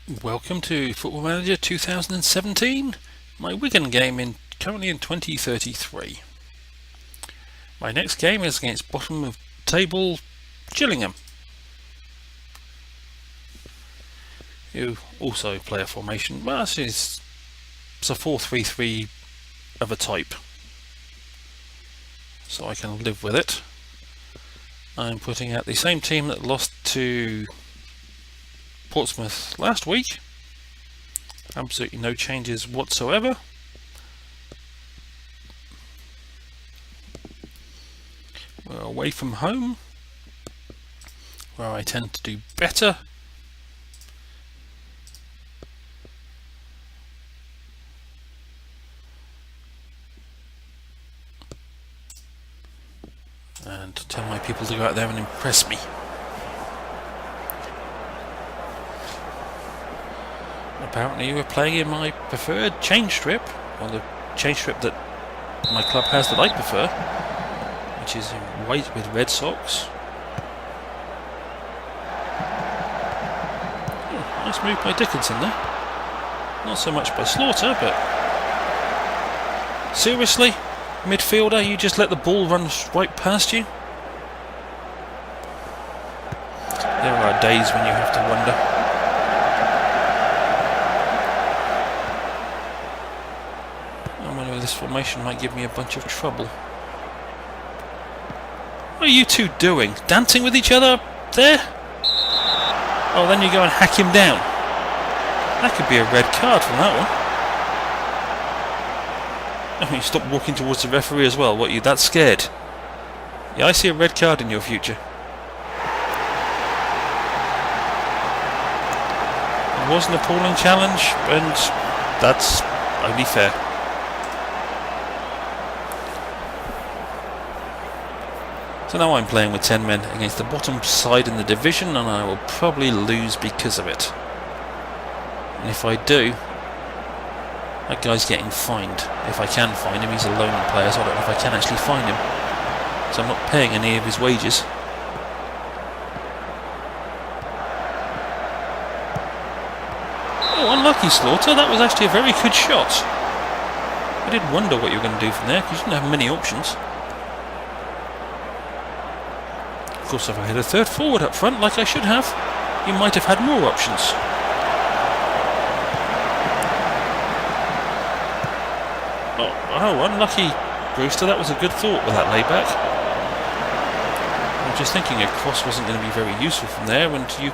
Welcome to Football Manager 2017, my Wigan game currently in 2033. My next game is against bottom of table Gillingham, who also play a formation. Well, it's a 4-3-3 of a type, so I can live with it. I'm putting out the same team that lost to Portsmouth last week. Absolutely no changes whatsoever. We're away from home, where I tend to do better. And tell my people to go out there and impress me. Apparently you were playing in my preferred change strip, or the change strip that my club has that I prefer, which is in white with red socks. Oh, nice move by Dickinson there. Not so much by Slaughter, but seriously, midfielder, you just let the ball run right past you? There are days when you have to wonder. This formation might give me a bunch of trouble. What are you two doing? Dancing with each other there? Oh, then you go and hack him down. That could be a red card from that one. I mean, stop walking towards the referee as well. What, are you that scared? Yeah, I see a red card in your future. It was an appalling challenge, and that's only fair. So now I'm playing with 10 men against the bottom side in the division, and I will probably lose because of it. And if I do, that guy's getting fined. If I can find him, he's a loan player, so I don't know if I can actually find him. So I'm not paying any of his wages. Oh, unlucky Slaughter, that was actually a very good shot. I did wonder what you were going to do from there, because you didn't have many options. Of course, if I had a third forward up front, like I should have, you might have had more options. Oh, unlucky Brewster, that was a good thought with that layback. I was just thinking a cross wasn't going to be very useful from there, and you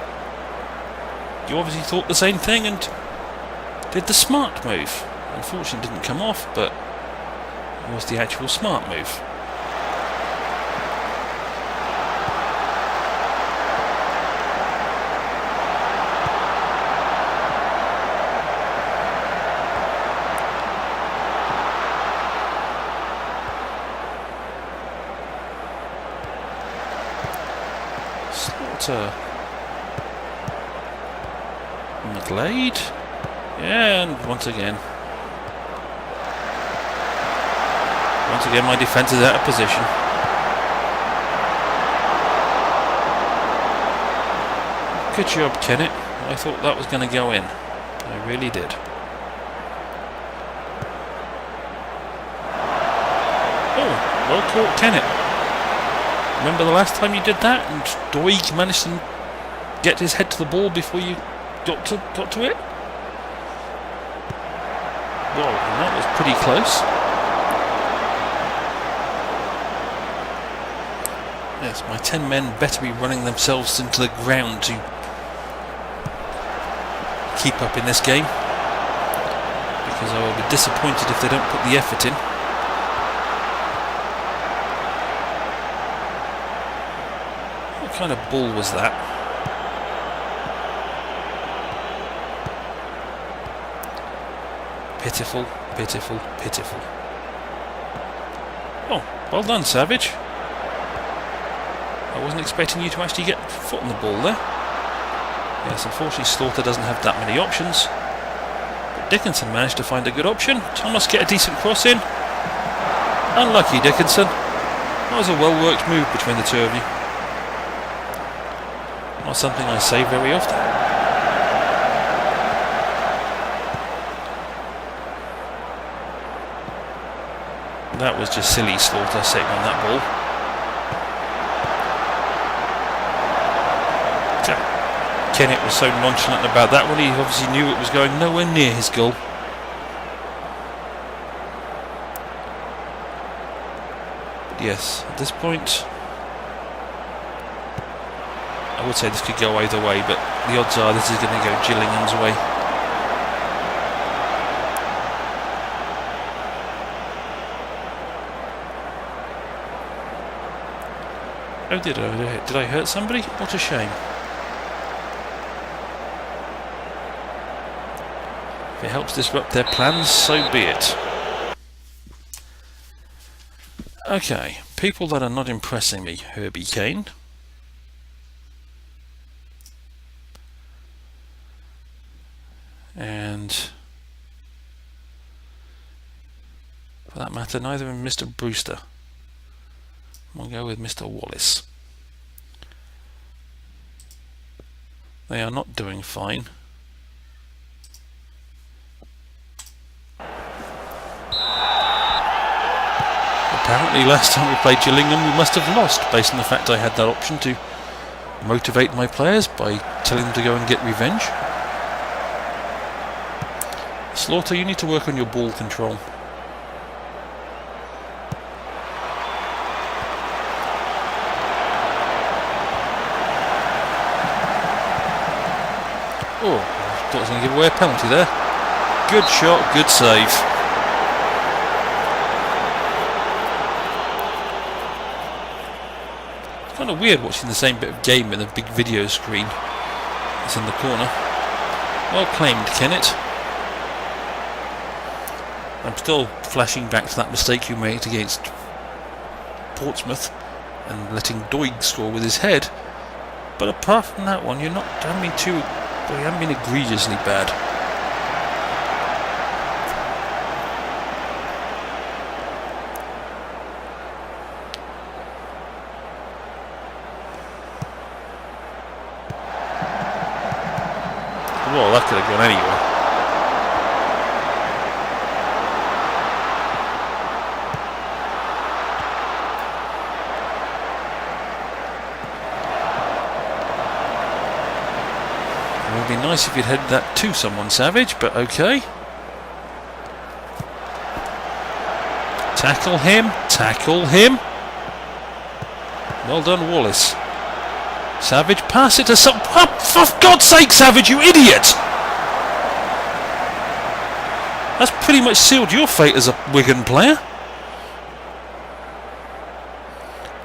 obviously thought the same thing and did the smart move. Unfortunately, it didn't come off, but it was the actual smart move. McGlade, yeah, and once again my defence is out of position. Good job, Kennett. I thought that was going to go in. I really did. Oh, well caught, Kennett. Remember the last time you did that, and Doig managed to get his head to the ball before you got to it? Whoa, that was pretty close. Yes, my 10 men better be running themselves into the ground to keep up in this game, because I will be disappointed if they don't put the effort in. What kind of ball was that? Pitiful, pitiful, pitiful. Oh, well done, Savage. I wasn't expecting you to actually get foot on the ball there. Yes, unfortunately Slaughter doesn't have that many options. But Dickinson managed to find a good option. Thomas get a decent cross in. Unlucky Dickinson. That was a well-worked move between the two of you. Not something I say very often. That was just silly, Slaughter, sitting on that ball. Kennett was so nonchalant about that one, he obviously knew it was going nowhere near his goal. But yes, at this point, I would say this could go either way, but the odds are this is going to go Gillingham's way. Oh, did I hurt somebody? What a shame. If it helps disrupt their plans, so be it. Okay, people that are not impressing me. Herbie Kane. And for that matter, neither of Mr. Brewster. We'll go with Mr. Wallace. They are not doing fine. Apparently last time we played Gillingham we must have lost, based on the fact I had that option to motivate my players by telling them to go and get revenge. Slaughter, you need to work on your ball control. Oh, I thought I was going to give away a penalty there. Good shot, good save. It's kind of weird watching the same bit of game with a big video screen. It's in the corner. Well claimed, Kennett. I'm still flashing back to that mistake you made against Portsmouth and letting Doig score with his head. But apart from that one, you haven't been egregiously bad. Well, that could have gone anywhere. It would be nice if you'd headed that to someone, Savage, but okay. Tackle him, tackle him. Well done, Wallace. Savage, pass it to some... Oh, for God's sake, Savage, you idiot! That's pretty much sealed your fate as a Wigan player.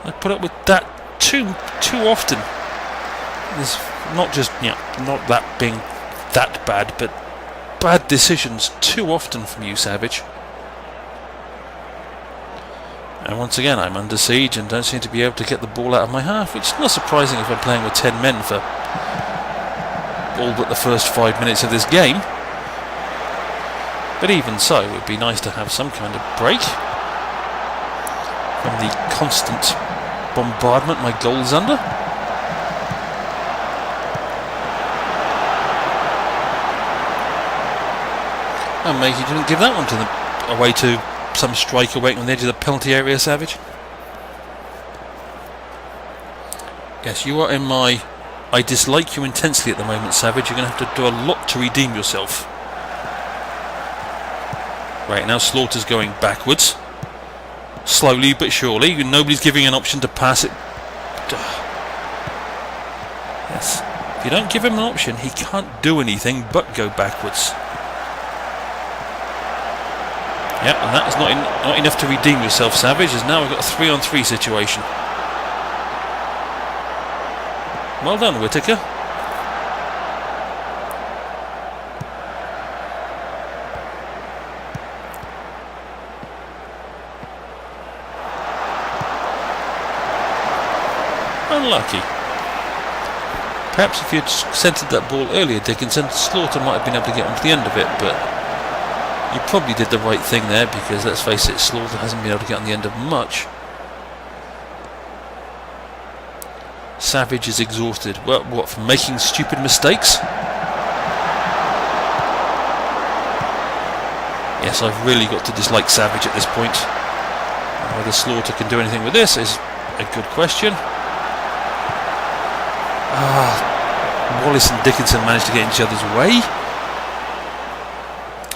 I put up with that too often. There's not just, not that being that bad, but bad decisions too often from you, Savage. And once again, I'm under siege and don't seem to be able to get the ball out of my half, which is not surprising if I'm playing with 10 men for all but the first 5 minutes of this game. But even so, it would be nice to have some kind of break from the constant bombardment my goal is under. And maybe you didn't give that one away to some striker waiting on the edge of the penalty area, Savage. Yes, you are in my... I dislike you intensely at the moment, Savage. You're going to have to do a lot to redeem yourself. Right, now Slaughter's going backwards. Slowly but surely. Nobody's giving an option to pass it. Yes. If you don't give him an option, he can't do anything but go backwards. Yeah, and that is not enough to redeem yourself, Savage, as now we've got a 3-on-3 situation. Well done, Whittaker. Unlucky. Perhaps if you'd centred that ball earlier, Dickinson, Slaughter might have been able to get onto the end of it, but you probably did the right thing there, because let's face it, Slaughter hasn't been able to get on the end of much. Savage is exhausted. Well, what, from making stupid mistakes? Yes, I've really got to dislike Savage at this point. Whether Slaughter can do anything with this is a good question. Wallace and Dickinson managed to get in each other's way.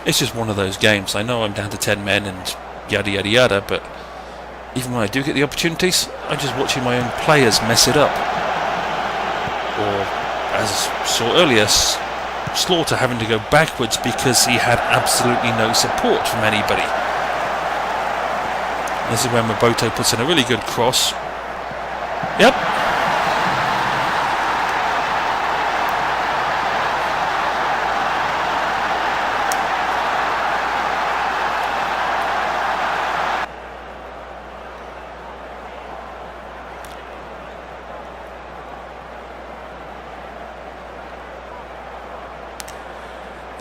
It's just one of those games. I know I'm down to 10 men and yada yada yada, but even when I do get the opportunities, I'm just watching my own players mess it up. Or, as I saw earlier, Slaughter having to go backwards because he had absolutely no support from anybody. This is when Maboto puts in a really good cross. Yep.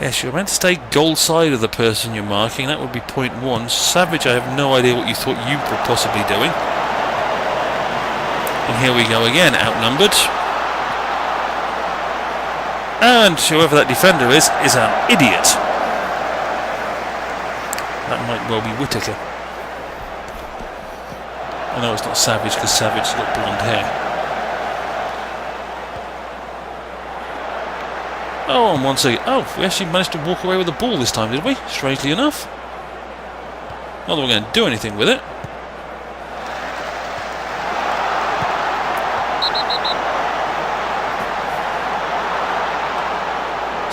Yes, you're meant to stay goal side of the person you're marking. That would be point 1. Savage, I have no idea what you thought you were possibly doing. And here we go again, outnumbered. And whoever that defender is an idiot. That might well be Whittaker. I know it's not Savage because Savage's got blonde hair. Oh, and once again, we actually managed to walk away with the ball this time, did we? Strangely enough. Not that we're going to do anything with it.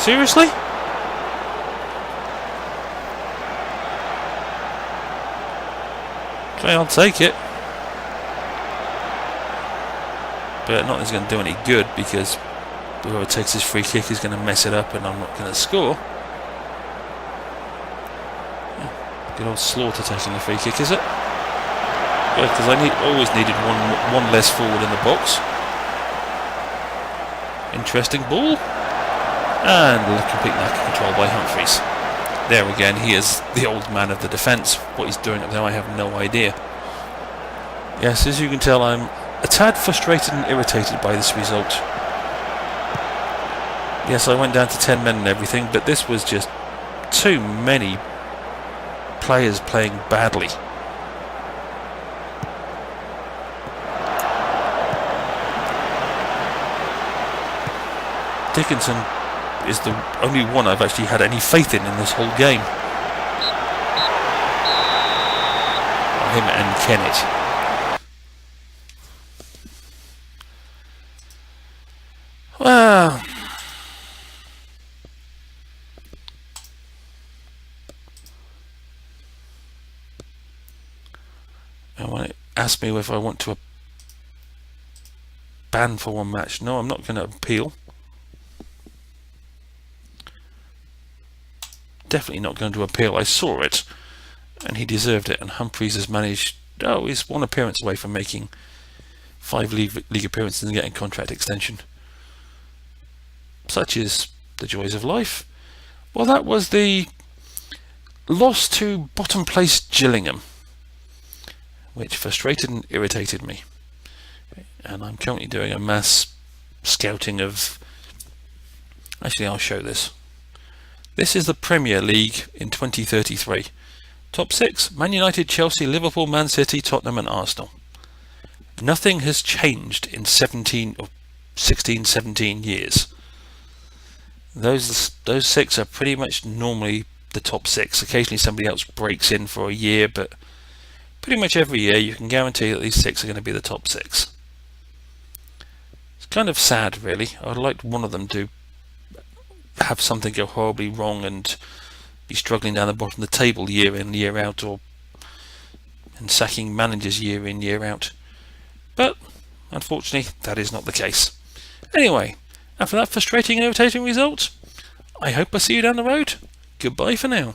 Seriously? Okay, I'll take it. But not that it's going to do any good because whoever takes this free kick is going to mess it up and I'm not going to score. Yeah, good old Slaughter taking the free kick, is it? Yeah, because I always needed one less forward in the box. Interesting ball. And a complete lack of control by Humphreys. There again, he is the old man of the defence. What he's doing up there, I have no idea. Yes, as you can tell, I'm a tad frustrated and irritated by this result. Yes, I went down to 10 men and everything, but this was just too many players playing badly. Dickinson is the only one I've actually had any faith in this whole game. Him and Kennett. Well, and when it asked me if I want to ban for one match, no, I'm not going to appeal. Definitely not going to appeal. I saw it, and he deserved it. And Humphreys has managed. Oh, he's one appearance away from making 5 league appearances and getting contract extension. Such is the joys of life. Well, that was the loss to bottom place Gillingham, which frustrated and irritated me. And I'm currently doing a mass scouting of. Actually, I'll show this. This is the Premier League in 2033. Top 6, Man United, Chelsea, Liverpool, Man City, Tottenham and Arsenal. Nothing has changed in 16, 17 years. Those 6 are pretty much normally the top 6. Occasionally somebody else breaks in for a year, but pretty much every year you can guarantee that these 6 are going to be the top 6. It's kind of sad, really. I would like one of them to have something go horribly wrong and be struggling down the bottom of the table year in, year out, and sacking managers year in, year out. But unfortunately, that is not the case. Anyway, after that frustrating and irritating result, I hope I see you down the road. Goodbye for now.